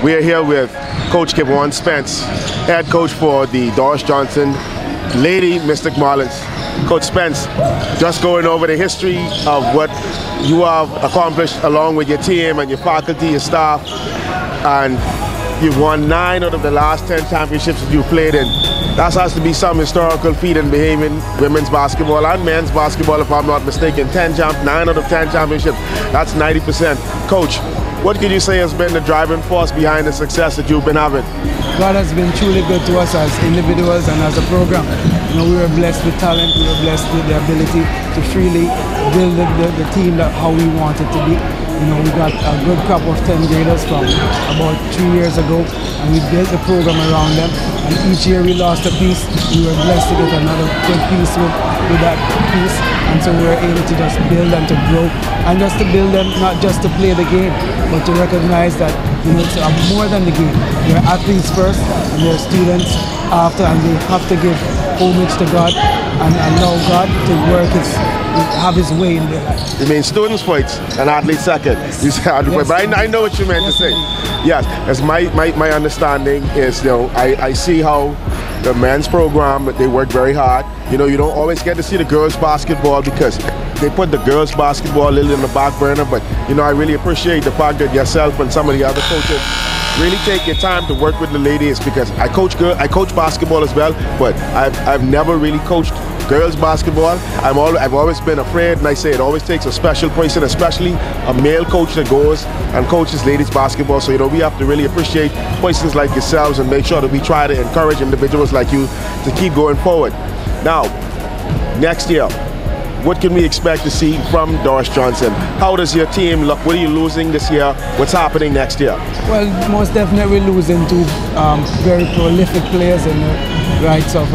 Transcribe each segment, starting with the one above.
We are here with Coach Kevon Spence, head coach for the Dorris Johnson Lady Mystic Marlins. Coach Spence, just going over the history of what you have accomplished along with your team and your faculty, your staff, and you've won 9 out of the last 10 championships that you've played in. That has to be some historical feat in Bahamian women's basketball and men's basketball, if I'm not mistaken. 9 out of 10 championships. That's 90%. Coach, what could you say has been the driving force behind the success that you've been having? God has been truly good to us as individuals and as a program. You know, we were blessed with talent, we were blessed with the ability to freely build the team how we want it to be. You know, we got a good crop of 10 graders from about 3 years ago, and we built the program around them. And each year we lost a piece. We were blessed to get another good piece with that piece. And so we were able to just build and to grow, and just to build them, not just to play the game, but to recognize that, you know, it's more than the game. They're athletes first, and they're students after, and they have to give homage to God and allow God to have His way in their life. You mean students first and athletes second? Yes. You said, yes, but I know what you meant to say. Yes, as my understanding is, you know, I see how the men's program, they work very hard. You know, you don't always get to see the girls basketball because they put the girls basketball a little in the back burner, but you know, I really appreciate the fact that yourself and some of the other coaches really take your time to work with the ladies, because I coach basketball as well, but I've never really coached girls basketball. I've always been afraid, and I say it always takes a special person, especially a male coach that goes and coaches ladies basketball. So, you know, we have to really appreciate persons like yourselves and make sure that we try to encourage individuals like you to keep going forward. Now, next year, what can we expect to see from Dorris Johnson? How does your team look? What are you losing this year? What's happening next year? Well, most definitely losing 2 very prolific players in the rights of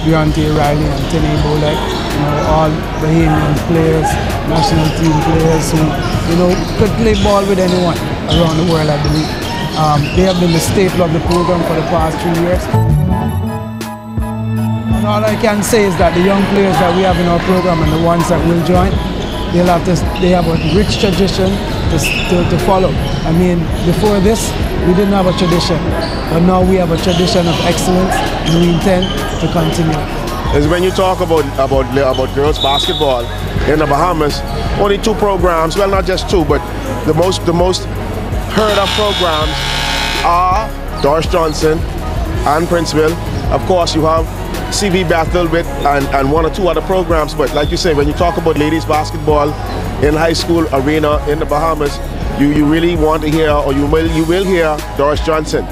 Deontay Riley and Tene Bolek. You know, all Bahamian players, national team players who, you know, could play ball with anyone around the world, I believe. They have been the staple of the program for the past 3 years. And all I can say is that the young players that we have in our program and the ones that will join, they have a rich tradition to follow. I mean, before this, we didn't have a tradition, but now we have a tradition of excellence, and we intend to continue. Is when you talk about girls basketball in the Bahamas, only 2 programs, well, not just 2, but the most heard of programs are Dorris Johnson and Princeville. Of course, you have CV Bethel with and 1 or 2 other programs, but like you say, when you talk about ladies basketball in high school arena in the Bahamas, you really want to hear, or you will hear Dorris Johnson.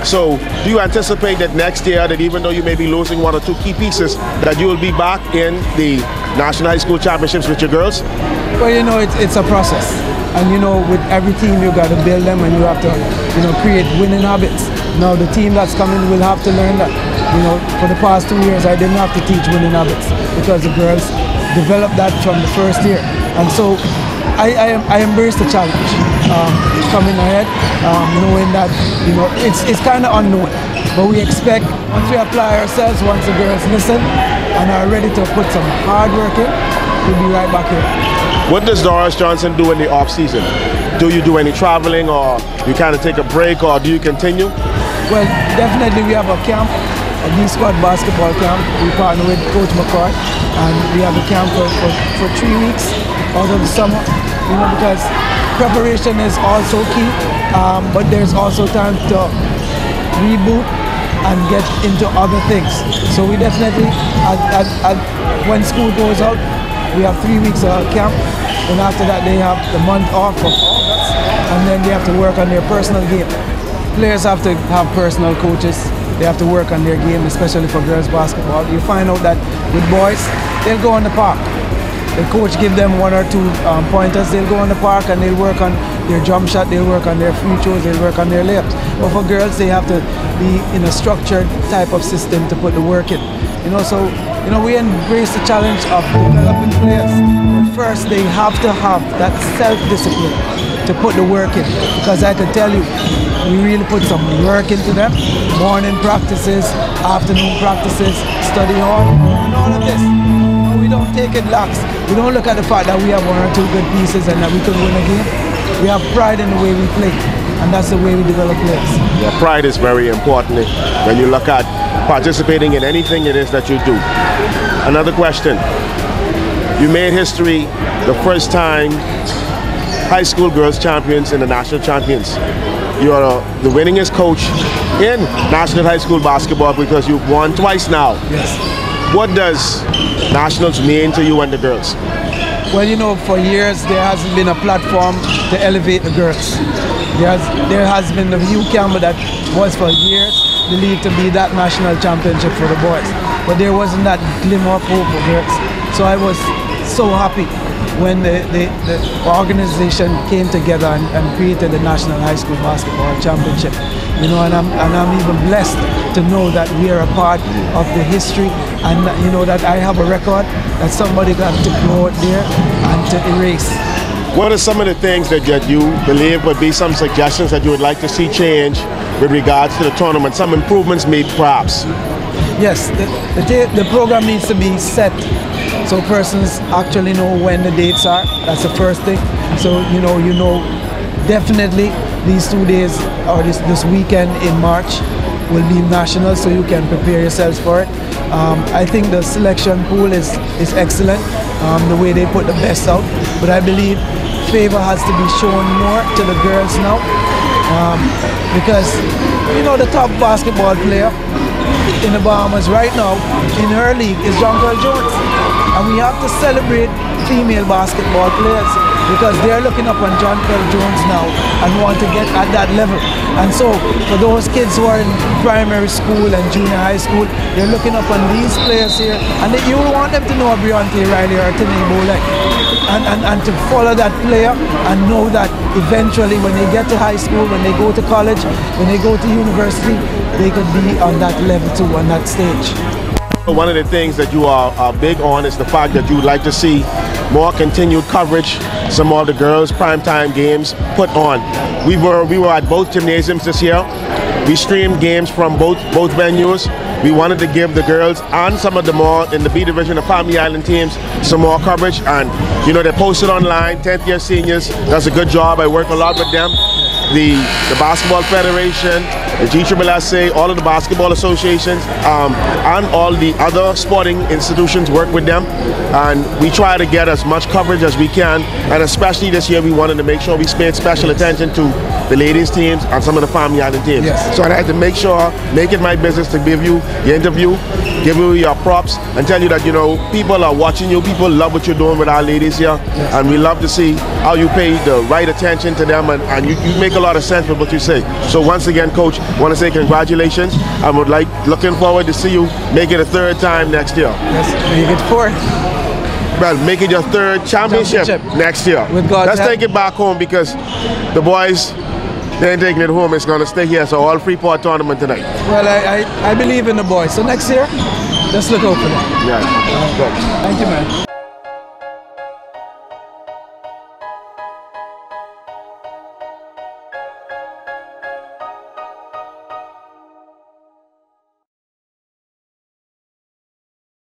So do you anticipate that next year, that even though you may be losing 1 or 2 key pieces, that you will be back in the National High School Championships with your girls? Well, you know, it's a process, and you know, with every team you got to build them, and you have to, you know, create winning habits. Now the team that's coming will have to learn that. You know, for the past 2 years, I didn't have to teach winning habits because the girls developed that from the first year. And so I embrace the challenge coming ahead, knowing that, you know, it's kind of unknown. But we expect, once we apply ourselves, once the girls listen and are ready to put some hard work in, we'll be right back here. What does Dorris Johnson do in the off season? Do you do any traveling, or you kind of take a break, or do you continue? Well, definitely we have a camp, a D-Squad basketball camp. We partner with Coach McCoy, and we have a camp for 3 weeks out of the summer, you know, because preparation is also key, but there's also time to reboot and get into other things. So we definitely, when school goes out, we have 3 weeks of camp, and after that they have the month off of August, and then they have to work on their personal game. Players have to have personal coaches. They have to work on their game, especially for girls basketball. You find out that with boys, they'll go on the park. The coach give them 1 or 2 pointers. They'll go on the park and they'll work on their jump shot. They'll work on their free throws. They'll work on their layups. But for girls, they have to be in a structured type of system to put the work in. You know, so you know, we embrace the challenge of developing players. But first, they have to have that self-discipline to put the work in. Because I can tell you, we really put some work into them. Morning practices, afternoon practices, study hall, and all of this. But we don't take it lax. We don't look at the fact that we have 1 or 2 good pieces and that we could win a game. We have pride in the way we play. and that's the way we develop players. Yeah, pride is very important when you look at participating in anything it is that you do. Another question. You made history the first time high school girls champions in the national champions. You are the winningest coach in national high school basketball because you've won twice now. Yes. What does nationals mean to you and the girls? Well, you know, for years there hasn't been a platform to elevate the girls. There has been the youth camp that was for years believed to be that national championship for the boys, but there wasn't that glimmer of hope for girls. So I was so happy when the organization came together and created the National High School Basketball Championship. You know, and I'm even blessed to know that we are a part of the history, and you know that I have a record that somebody got to go out there and to erase. What are some of the things that you believe would be some suggestions that you would like to see change with regards to the tournament? Some improvements made perhaps? Yes, the program needs to be set so persons actually know when the dates are. That's the first thing. So you know definitely these 2 days or this weekend in March will be national, so you can prepare yourselves for it. I think the selection pool is excellent, the way they put the best out, but I believe favor has to be shown more to the girls now, because you know the top basketball player in the Bahamas right now in her league is Jonquil Jones, and we have to celebrate female basketball players because they're looking up on Jonquil Jones now and want to get at that level. And so for those kids who are in primary school and junior high school, they're looking up on these players here, and you want them to know Briante Riley or Tene Bolek, and to follow that player and know that eventually when they get to high school, when they go to college, when they go to university, they could be on that level too, on that stage. One of the things that you are big on is the fact that you would like to see more continued coverage, some of the girls' primetime games put on. We were at both gymnasiums this year. We streamed games from both venues. We wanted to give the girls and some of the more in the B division of Family Island teams some more coverage, and you know, they posted online. 10th year seniors does a good job. I work a lot with them. The Basketball Federation, the GSSA, all of the basketball associations, and all the other sporting institutions work with them, and we try to get as much coverage as we can. And especially this year, we wanted to make sure we paid special attention to the ladies teams and some of the Family Island teams. Yes. So I had to make it my business to give you the interview, give you your props, and tell you that, you know, people are watching you. People love what you're doing with our ladies here, yes, and we love to see how you pay the right attention to them, and you make a lot of sense with what you say. So once again, Coach, I want to say congratulations. I would looking forward to see you make it a third time next year. Yes, make it fourth. Well, make it your third championship next year. With God's Let's help. take it back home because the boys, they ain't taking it home. It's going to stay here. So all Freeport tournament tonight. Well, I believe in the boys. So next year, let's look out for them. Yeah. Thank you, man.